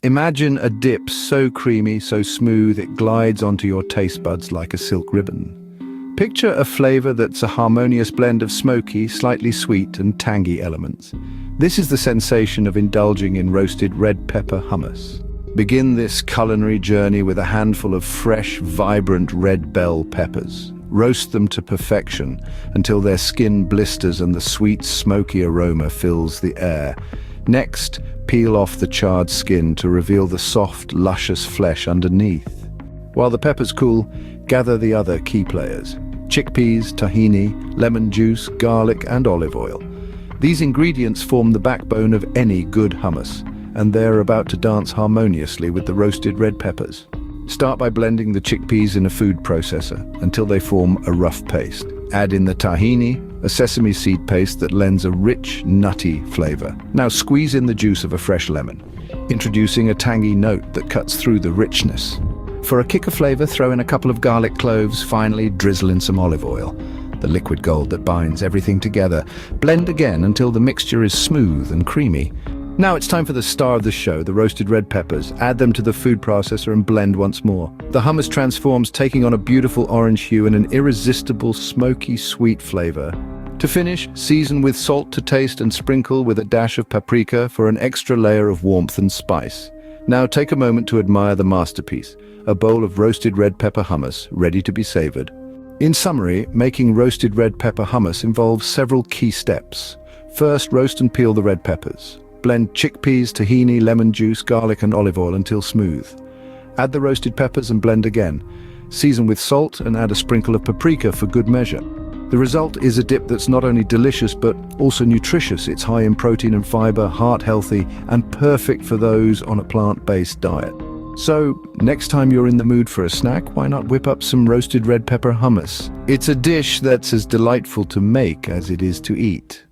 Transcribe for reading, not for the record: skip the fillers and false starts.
Imagine a dip so creamy, so smooth, it glides onto your taste buds like a silk ribbon. Picture a flavor that's a harmonious blend of smoky, slightly sweet, and tangy elements. This is the sensation of indulging in roasted red pepper hummus. Begin this culinary journey with a handful of fresh, vibrant red bell peppers. Roast them to perfection until their skin blisters and the sweet, smoky aroma fills the air. Next, peel off the charred skin to reveal the soft, luscious flesh underneath. While the peppers cool, gather the other key players: chickpeas, tahini, lemon juice, garlic, and olive oil. These ingredients form the backbone of any good hummus, and they're about to dance harmoniously with the roasted red peppers. Start by blending the chickpeas in a food processor until they form a rough paste. Add in the tahini, a sesame seed paste that lends a rich, nutty flavor. Now squeeze in the juice of a fresh lemon, introducing a tangy note that cuts through the richness. For a kick of flavor, throw in a couple of garlic cloves. Finally, drizzle in some olive oil, the liquid gold that binds everything together. Blend again until the mixture is smooth and creamy. Now it's time for the star of the show, the roasted red peppers. Add them to the food processor and blend once more. The hummus transforms, taking on a beautiful orange hue and an irresistible, smoky, sweet flavor. To finish, season with salt to taste and sprinkle with a dash of paprika for an extra layer of warmth and spice. Now take a moment to admire the masterpiece, a bowl of roasted red pepper hummus ready to be savored. In summary, making roasted red pepper hummus involves several key steps. First, roast and peel the red peppers. Blend chickpeas, tahini, lemon juice, garlic, and olive oil until smooth. Add the roasted peppers and blend again. Season with salt and add a sprinkle of paprika for good measure. The result is a dip that's not only delicious but also nutritious. It's high in protein and fiber, heart healthy, and perfect for those on a plant-based diet. So, next time you're in the mood for a snack, why not whip up some roasted red pepper hummus? It's a dish that's as delightful to make as it is to eat.